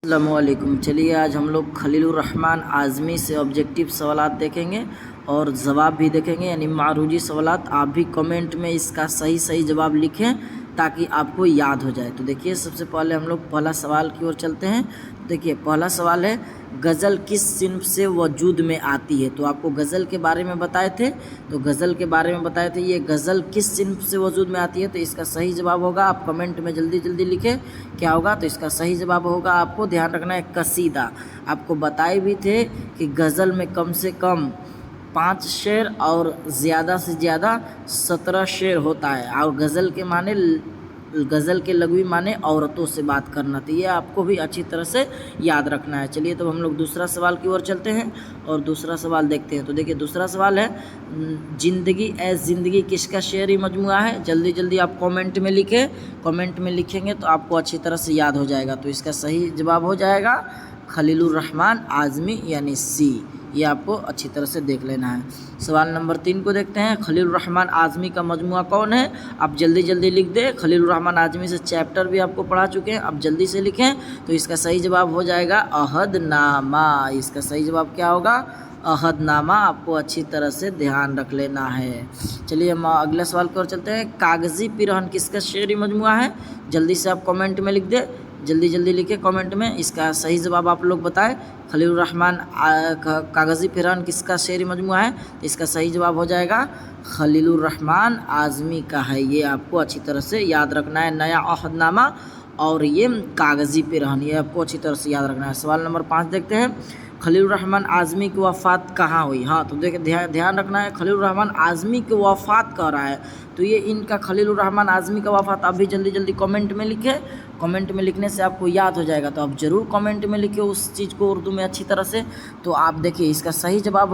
अस्सलामुअलैकुम। चलिए आज हम लोग खलीलुर रहमान आज़मी से ऑब्जेक्टिव सवालात देखेंगे और जवाब भी देखेंगे, यानी मारूजी सवालात। आप भी कमेंट में इसका सही जवाब लिखें ताकि आपको याद हो जाए। तो देखिए सबसे पहले हम लोग पहला सवाल की ओर चलते हैं। देखिए पहला सवाल है, गज़ल किस सिन्फ से वजूद में आती है। तो आपको गज़ल के बारे में बताए थे, ये गज़ल किस सिन्फ से वजूद में आती है। तो इसका सही जवाब होगा, आप कमेंट में जल्दी लिखें क्या होगा। तो इसका सही जवाब होगा, आपको ध्यान रखना है, कसीदा। आपको बताए भी थे कि गज़ल में कम से कम 5 शेर और ज़्यादा से ज़्यादा 17 शेर होता है, और गज़ल के लघवी माने औरतों से बात करना। तो ये आपको भी अच्छी तरह से याद रखना है। चलिए तो हम लोग दूसरा सवाल की ओर चलते हैं और दूसरा सवाल देखते हैं। तो देखिए दूसरा सवाल है, ज़िंदगी ए ज़िंदगी किसका शेरी मजमुआ है। जल्दी आप कमेंट में लिखें। कमेंट में लिखेंगे तो आपको अच्छी तरह से याद हो जाएगा। तो इसका सही जवाब हो जाएगा खलीलुर रहमान आज़मी, यानी सी। ये आपको अच्छी तरह से देख लेना है। सवाल नंबर 3 को देखते हैं। खलीलुर रहमान आज़मी का मजमुआ कौन है। आप जल्दी लिख दें। खलीलुर रहमान आज़मी से चैप्टर भी आपको पढ़ा चुके हैं, आप जल्दी से लिखें। तो इसका सही जवाब हो जाएगा अहदनामा। इसका सही जवाब क्या होगा, अहदनामा। आपको अच्छी तरह से ध्यान रख लेना है। चलिए हम अगले सवाल की ओर चलते हैं। कागज़ी पिरहन किसका शेरी मजमुआ है। जल्दी से आप कमेंट में लिख दें, जल्दी लिखे कमेंट में। इसका सही जवाब आप लोग बताएं। खलीलुर रहमान कागज़ी पिरहन किसका शेरी मजमुआ है। तो इसका सही जवाब हो जाएगा खलीलुर रहमान आज़मी का है। ये आपको अच्छी तरह से याद रखना है, नया अहदनामा और ये कागज़ी पिरहन, ये आपको अच्छी तरह से याद रखना है। सवाल नंबर 5 देखते हैं। खलीलुर रहमान आज़मी की वफ़ात कहाँ हुई। हाँ तो देखिए ध्यान रखना है, खलीलुर रहमान आज़मी की वफ़ात कह रहा है, तो ये इनका खलीलुर रहमान आज़मी का वफ़ात आप भी जल्दी कमेंट में लिखें। कमेंट में लिखने से आपको याद हो जाएगा। तो आप ज़रूर कमेंट में लिखें उस चीज़ को उर्दू में अच्छी तरह से। तो आप देखिए इसका सही जवाब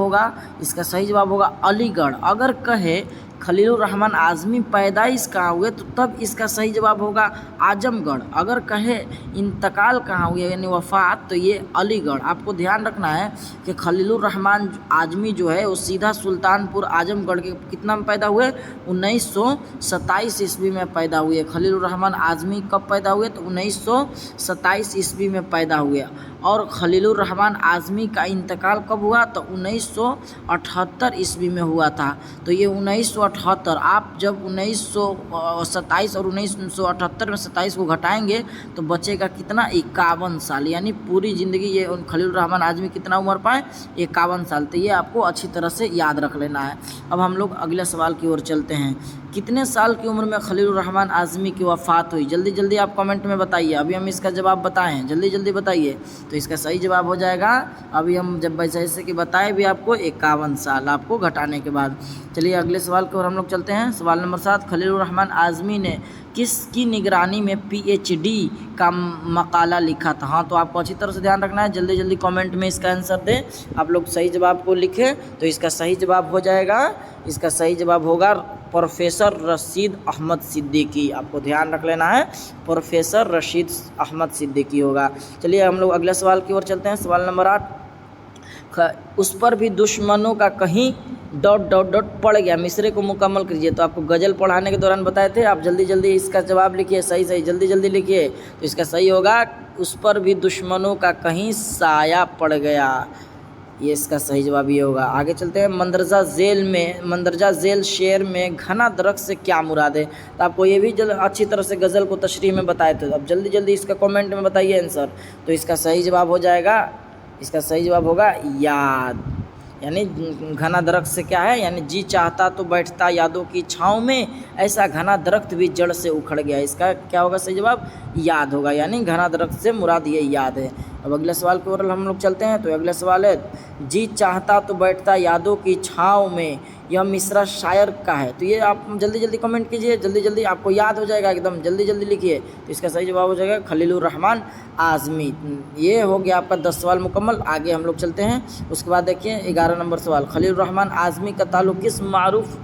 होगा अलीगढ़। अगर कहे खलीलुर रहमान आज़मी पैदाइश कहाँ हुए तो तब इसका सही जवाब होगा आजमगढ़। अगर कहे इंतकाल कहाँ हुए यानी वफ़ात, तो ये अलीगढ़। आपको ध्यान रखना है कि खलीलुर रहमान आज़मी जो है वो सीधा सुल्तानपुर आजमगढ़ के कितना में पैदा हुए, 1927 ईस्वी में पैदा हुए। खलीलुर रहमान आज़मी कब पैदा हुए, तो 1927 ईस्वी में पैदा हुए। और खलीलुर रहमान आज़मी का इंतकाल कब हुआ, तो 1978 ईस्वी में हुआ था। तो ये 1978, आप जब 1927 और 1978 में 27 को घटाएंगे तो बचेगा कितना, 51 साल। यानी पूरी ज़िंदगी ये खलीलुर रहमान आज़मी कितना उम्र पाए, 51 साल। तो ये आपको अच्छी तरह से याद रख लेना है। अब हम लोग अगले सवाल की ओर चलते हैं। कितने साल की उम्र में खलीलुर रहमान आज़मी की वफ़ात हुई। जल्दी आप कमेंट में बताइए। अभी हम इसका जवाब बताएं, जल्दी बताइए। तो इसका सही जवाब हो जाएगा, अभी हम जब जैसे कि बताए भी आपको, 51 साल आपको घटाने के बाद। चलिए अगले सवाल की ओर हम लोग चलते हैं। सवाल नंबर 7, खलीलुर रहमान आज़मी ने किसकी निगरानी में PhD का मकाला लिखा था। हाँ तो आपको अच्छी तरह से ध्यान रखना है, जल्दी कमेंट में इसका आंसर दें। आप लोग सही जवाब को लिखें। तो इसका सही जवाब हो जाएगा, इसका सही जवाब होगा प्रोफेसर रशीद अहमद सिद्दीकी। आपको ध्यान रख लेना है, प्रोफेसर रशीद अहमद सिद्दीकी होगा। चलिए हम लोग अगले सवाल की ओर चलते हैं। सवाल नंबर 8, उस पर भी दुश्मनों का कहीं ... पड़ गया, मिसरे को मुकम्मल कीजिए। तो आपको गज़ल पढ़ाने के दौरान बताए थे, आप जल्दी इसका जवाब लिखिए, सही जल्दी लिखिए। तो इसका सही होगा, उस पर भी दुश्मनों का कहीं साया पड़ गया। ये इसका सही जवाब ये होगा। आगे चलते हैं। मंदरजा झेल शेर में घना दरख्त से क्या मुराद है। तो आपको ये भी अच्छी तरह से गज़ल को तशरीह में बताए थे। अब जल्दी इसका कमेंट में बताइए आंसर। तो इसका सही जवाब हो जाएगा, इसका सही जवाब होगा याद। यानी घना दरख्त से क्या है, यानी जी चाहता तो बैठता यादों की छाँव में, ऐसा घना दरख्त भी जड़ से उखड़ गया। इसका क्या होगा सही जवाब, याद होगा। यानी घना दरख्त से मुराद ये याद है। अब अगले सवाल की ओर हम लोग चलते हैं। तो अगला सवाल है, जी चाहता तो बैठता यादों की छाँव में, यह मिसरा शायर का है। तो ये आप जल्दी कमेंट कीजिए, जल्दी आपको याद हो जाएगा एकदम, जल्दी लिखिए। तो इसका सही जवाब हो जाएगा खलीलुर रहमान आज़मी। ये हो गया आपका 10 सवाल मुकम्मल। आगे हम लोग चलते हैं। उसके बाद देखिए 11 नंबर सवाल, खलीलुर रहमान आज़मी का ताल्लुक़ किस मारूफ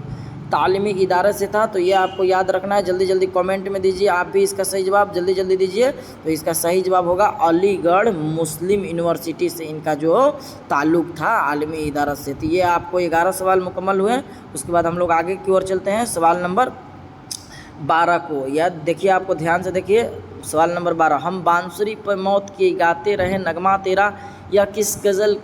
तालीमी इदारे से था। तो ये आपको याद रखना है, जल्दी कमेंट में दीजिए। आप भी इसका सही जवाब जल्दी दीजिए। तो इसका सही जवाब होगा अलीगढ़ मुस्लिम यूनिवर्सिटी से इनका जो ताल्लुक़ था आलिमी इदारा से। तो ये आपको 11 सवाल मुकम्मल हुए। उसके बाद हम लोग आगे की ओर चलते हैं। सवाल नंबर 12 को, या देखिए आपको ध्यान से देखिए सवाल नंबर 12, हम बांसुरी पर मौत की गाते रहे नगमा तेरा, यह किस गज़ल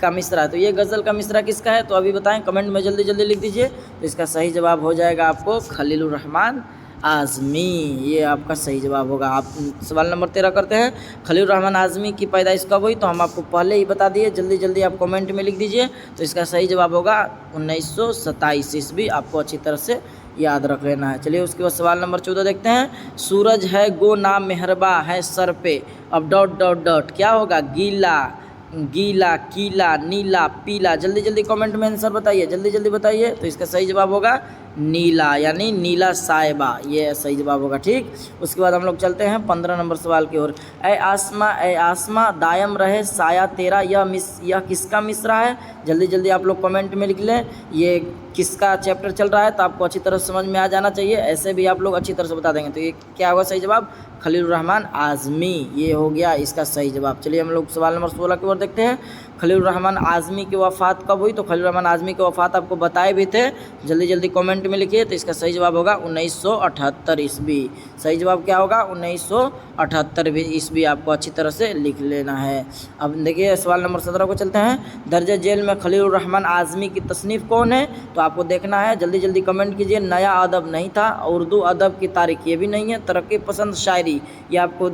का मिसरा है। तो ये गज़ल का मिसरा किसका है, तो अभी बताएं, कमेंट में जल्दी जल्दी लिख दीजिए। तो इसका सही जवाब हो जाएगा आपको खलीलुर रहमान आज़मी, ये आपका सही जवाब होगा। आप सवाल नंबर 13 करते हैं, खलीलुर रहमान आज़मी की पैदाइश कब हुई, तो हम आपको पहले ही बता दिए, जल्दी जल्दी आप कमेंट में लिख दीजिए। तो इसका सही जवाब होगा 1927 ईस्वी, आपको अच्छी तरह से याद रख लेना है। चलिए उसके बाद सवाल नंबर 14 देखते हैं, सूरज है गो नाम मेहरबा है सर पे, अब डॉट डॉट डॉट क्या होगा, गीला गीला कीला नीला पीला, जल्दी जल्दी कमेंट में आंसर बताइए, जल्दी जल्दी बताइए। तो इसका सही जवाब होगा नीला, यानी नीला साहिबा, ये सही जवाब होगा। ठीक, उसके बाद हम लोग चलते हैं 15 नंबर सवाल की ओर। ए आसमा दायम रहे साया तेरा, यह किसका मिसरा है, जल्दी जल्दी आप लोग कमेंट में लिख लें। ये किसका चैप्टर चल रहा है, तो आपको अच्छी तरह समझ में आ जाना चाहिए, ऐसे भी आप लोग अच्छी तरह से बता देंगे। तो ये क्या होगा सही जवाब, खलीलुर रहमान आज़मी, ये हो गया इसका सही जवाब। चलिए हम लोग सवाल नंबर 16 की ओर देखते हैं, खलीलुर रहमान आज़मी की वफ़ात कब हुई, तो खलीलुर रहमान आज़मी की वफ़ात आपको बताए भी थे, जल्दी जल्दी कमेंट में लिखिए। तो इसका सही जवाब होगा 1978 ईस्वी, सही जवाब क्या होगा 1978 ईस्वी, आपको अच्छी तरह से लिख लेना है। अब देखिए सवाल नंबर 17 को चलते हैं, दर्जे जेल में खलीलुर रहमान आज़मी की तसनीफ़ कौन है, तो आपको देखना है, जल्दी जल्दी कमेंट कीजिए। नया अदब नहीं था, उर्दू अदब की तारीख ये भी नहीं है, तरक्की पसंद शायरी ये आपको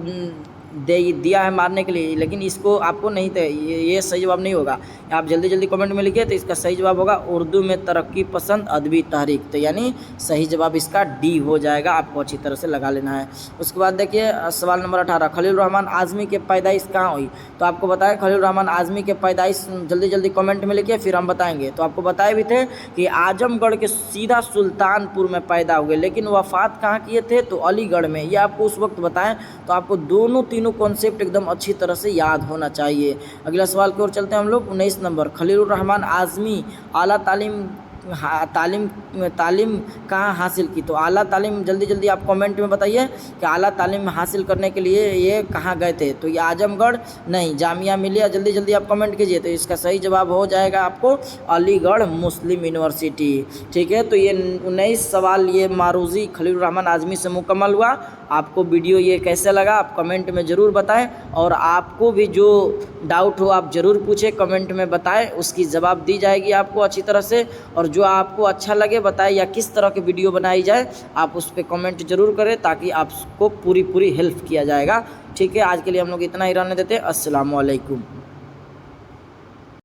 दिया है मारने के लिए, लेकिन इसको आपको नहीं थे, ये सही जवाब नहीं होगा। आप जल्दी जल्दी कमेंट में लिखिए। तो इसका सही जवाब होगा उर्दू में तरक्की पसंद अदबी तहरीक, तो यानी सही जवाब इसका डी हो जाएगा, आपको अच्छी तरह से लगा लेना है। उसके बाद देखिए सवाल नंबर 18, खलीलुर रहमान आज़मी के पैदाइश कहाँ हुई, तो आपको बताया खलीलुर रहमान आज़मी के पैदाइश, जल्दी जल्दी कमेंट में लिखिए फिर हम बताएंगे। तो आपको बताए भी थे कि आजमगढ़ के सीधा सुल्तानपुर में पैदा हुए, लेकिन वफ़ात कहाँ किए थे, तो अलीगढ़ में, ये आपको उस वक्त बताएं। तो आपको दोनों तीनों कॉन्सेप्ट एकदम अच्छी तरह से याद होना चाहिए। अगला सवाल की ओर चलते हैं हम लोग, 19 नंबर, खलीलुर रहमान आज़मी आला तालीम कहाँ हासिल की, तो आला तालीम जल्दी जल्दी आप कमेंट में बताइए कि आला तालीम हासिल करने के लिए ये कहाँ गए थे, तो ये आजमगढ़ नहीं, जामिया मिलिया, जल्दी जल्दी आप कमेंट कीजिए। तो इसका सही जवाब हो जाएगा आपको अलीगढ़ मुस्लिम यूनिवर्सिटी। ठीक है, तो ये 19 सवाल ये मारूज़ी खलीलुर रहमान आज़मी से मुकम्मल हुआ। आपको वीडियो ये कैसे लगा आप कमेंट में ज़रूर बताएं, और आपको भी जो डाउट हो आप ज़रूर पूछें, कमेंट में बताएं, उसकी जवाब दी जाएगी आपको अच्छी तरह से। और जो आपको अच्छा लगे बताएं, या किस तरह की वीडियो बनाई जाए आप उस पर कमेंट ज़रूर करें, ताकि आपको पूरी हेल्प किया जाएगा। ठीक है, आज के लिए हम लोग इतना ही रहने देते हैं। अस्सलाम वालेकुम।